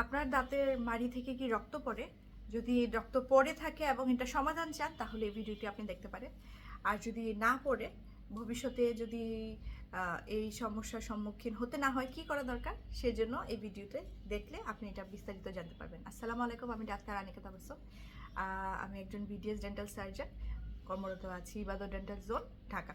আপনার দাঁতের মাড়ি থেকে কি রক্ত পড়ে? যদি রক্ত পড়ে থাকে এবং এটা সমাধান চান তাহলে এই ভিডিওটি আপনি দেখতে পারেন। আর যদি না পড়ে ভবিষ্যতে যদি এই সমস্যার সম্মুখীন হতে না হয় কি করা দরকার সেজন্য এই ভিডিওতে দেখলে আপনি এটা বিস্তারিত জানতে পারবেন। আসসালামু আলাইকুম, আমি ডাক্তার আনিকা তাবাসসুম। আমি একজন বিডিএস ডেন্টাল সার্জন, কর্মরত আছি ইবাদত ডেন্টাল জোন, ঢাকা।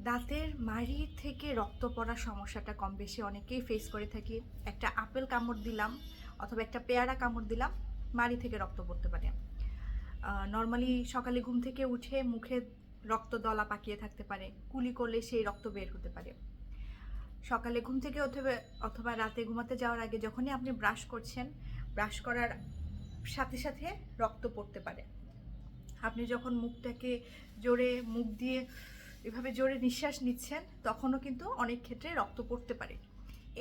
দাঁতের মাড়ি থেকে রক্ত পড়ার সমস্যাটা কম বেশি অনেকেই ফেস করে থাকি। একটা আপেল কামড় দিলাম অথবা একটা পেয়ারা কামড় দিলাম, মাড়ি থেকে রক্ত পড়তে পারে। নর্মালি সকালে ঘুম থেকে উঠে মুখে রক্ত দলা পাকিয়ে থাকতে পারে, কুলি করলে সেই রক্ত বের হতে পারে। সকালে ঘুম থেকে অথবা রাতে ঘুমাতে যাওয়ার আগে যখনই আপনি ব্রাশ করছেন, ব্রাশ করার সাথে সাথে রক্ত পড়তে পারে। আপনি যখন মুখটাকে জোরে মুখ দিয়ে এভাবে জোরে নিঃশ্বাস নিচ্ছেন তখনও কিন্তু অনেক ক্ষেত্রে রক্ত পড়তে পারে।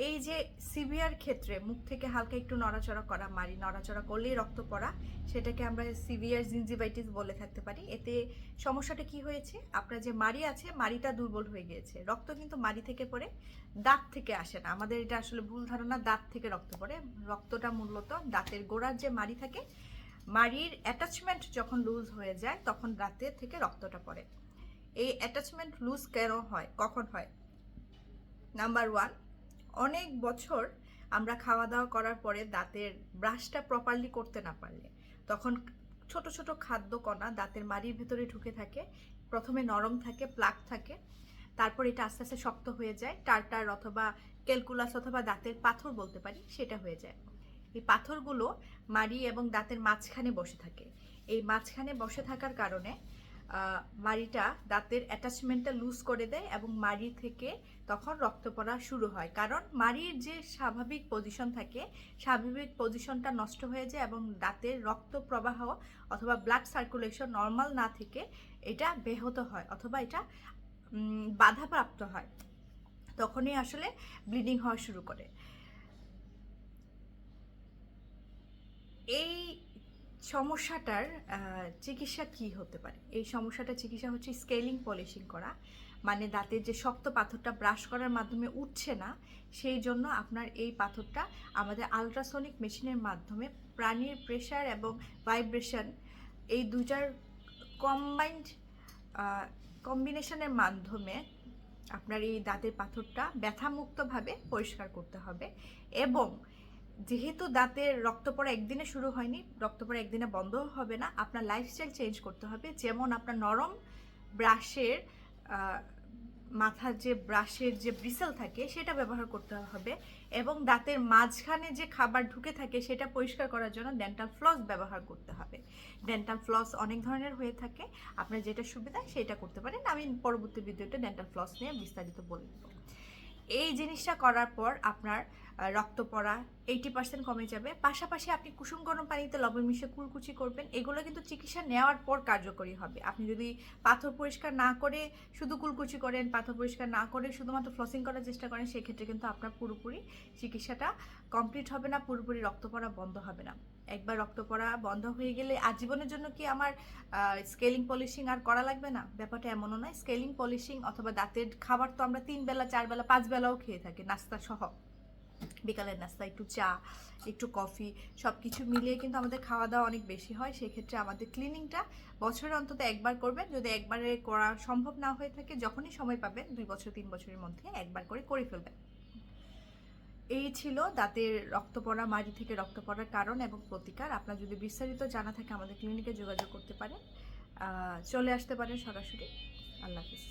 এই যে সিভিয়ার ক্ষেত্রে মুখ থেকে হালকা একটু নড়াচড়া করা, মাড়ি নড়াচড়া করলেই রক্ত পড়া, সেটাকে আমরা সিভিয়ার জিঞ্জিভাইটিস বলে থাকতে পারি। এতে সমস্যাটা কি হয়েছে, আপনার যে মাড়ি আছে মাড়িটা দুর্বল হয়ে গিয়েছে। রক্ত কিন্তু মাড়ি থেকে পড়ে, দাঁত থেকে আসে না। আমাদের এটা আসলে ভুল ধারণা, দাঁত থেকে রক্ত পড়ে। রক্তটা মূলত দাঁতের গোড়ার যে মাড়ি থাকে, মাড়ির অ্যাটাচমেন্ট যখন লুজ হয়ে যায় তখন দাঁতের থেকে রক্তটা পড়ে। এই অ্যাটাচমেন্ট লুজ কেন হয়, কখন হয়? নাম্বার ওয়ান, অনেক বছর আমরা খাওয়া দাওয়া করার পরে দাঁতের ব্রাশটা প্রপারলি করতে না পারলে তখন ছোট ছোট খাদ্য কণা দাঁতের মাড়ির ভেতরে ঢুকে থাকে। প্রথমে নরম থাকে, প্লাক থাকে, তারপর এটা আস্তে আস্তে শক্ত হয়ে যায়, টার্টার অথবা ক্যালকুলাস অথবা দাঁতের পাথর বলতে পারি, সেটা হয়ে যায়। এই পাথরগুলো মাড়ি এবং দাঁতের মাঝখানে বসে থাকে। এই মাঝখানে বসে থাকার কারণে মাড়িটা দাঁতের অ্যাটাচমেন্টটা লুজ করে দেয় এবং মাড়ি থেকে তখন রক্ত পড়া শুরু হয়। কারণ মাড়ির যে স্বাভাবিক পজিশন থাকে, স্বাভাবিক পজিশনটা নষ্ট হয়ে যায় এবং দাঁতের রক্ত প্রবাহ অথবা ব্লাড সার্কুলেশন নর্মাল না থেকে এটা ব্যাহত হয় অথবা এটা বাধাপ্রাপ্ত হয়। তখনই আসলে ব্লিডিং হওয়া শুরু করে। এই সমস্যাটার চিকিৎসা কি হতে পারে? এই সমস্যাটার চিকিৎসা হচ্ছে স্কেলিং পলিশিং করা। মানে দাঁতের যে শক্ত পাথরটা ব্রাশ করার মাধ্যমে উঠছে না, সেই জন্য আপনার এই পাথরটা আমাদের আলট্রাসনিক মেশিনের মাধ্যমে প্রাণীর প্রেশার এবং ভাইব্রেশন, এই দুইটার কম্বাইন্ড কম্বিনেশনের মাধ্যমে আপনার এই দাঁতের পাথরটা ব্যথামুক্তভাবে পরিষ্কার করতে হবে। এবং যেহেতু দাঁতের রক্ত পড়া একদিনে শুরু হয়নি, রক্ত পড়া একদিনে বন্ধও হবে না, আপনার লাইফস্টাইল চেঞ্জ করতে হবে। যেমন আপনার নরম ব্রাশের মাথার যে ব্রাশের যে ব্রিসেল থাকে সেটা ব্যবহার করতে হবে এবং দাঁতের মাঝখানে যে খাবার ঢুকে থাকে সেটা পরিষ্কার করার জন্য ডেন্টাল ফ্লস ব্যবহার করতে হবে। ডেন্টাল ফ্লস অনেক ধরনের হয়ে থাকে, আপনার যেটা সুবিধা সেটা করতে পারেন। আমি পরবর্তী ভিডিওতে ডেন্টাল ফ্লস নিয়ে বিস্তারিত বলে দেব। এই জিনিসটা করার পর আপনার রক্ত পড়া 80% কমে যাবে। পাশাপাশি আপনি কুসুম গরম পানিতে লবণ মিশিয়ে কুলকুচি করবেন। এগুলো কিন্তু চিকিৎসা নেওয়ার পর কার্যকরী হবে। আপনি যদি পাথর পরিষ্কার না করে শুধু কুলকুচি করেন, পাথর পরিষ্কার না করে শুধুমাত্র ফ্লসিং করার চেষ্টা করেন, সেক্ষেত্রে কিন্তু আপনার পুরোপুরি চিকিৎসাটা কমপ্লিট হবে না, পুরোপুরি রক্ত পড়া বন্ধ হবে না। একবার রক্ত পড়া বন্ধ হয়ে গেলে আজীবনের জন্য কি আমার স্কেলিং পলিশিং আর করা লাগবে না? ব্যাপারটা এমনও নয়। স্কেলিং পলিশিং অথবা দাঁতের খাবার তো আমরা 3 বেলা 4 বেলা 5 বেলাও খেয়ে থাকি, নাস্তা সহ। বিকালের নাস্তা, একটু চা, একটু কফি, সব কিছু মিলিয়ে কিন্তু আমাদের খাওয়া দাওয়া অনেক বেশি হয়। সেক্ষেত্রে আমাদের ক্লিনিংটা বছরে অন্তত একবার করবেন। যদি একবারে করা সম্ভব না হয়ে থাকে, যখনই সময় পাবেন 2 বছর 3 বছরের মধ্যে একবার করে ফেলবেন। এই ছিল দাঁতের রক্ত পড়া, মাড়ি থেকে রক্ত পড়ার কারণ এবং প্রতিকার। আপনার যদি বিস্তারিত জানা থাকে আমাদের ক্লিনিকে যোগাযোগ করতে পারেন, চলে আসতে পারেন সরাসরি। আল্লাহ হাফিজ।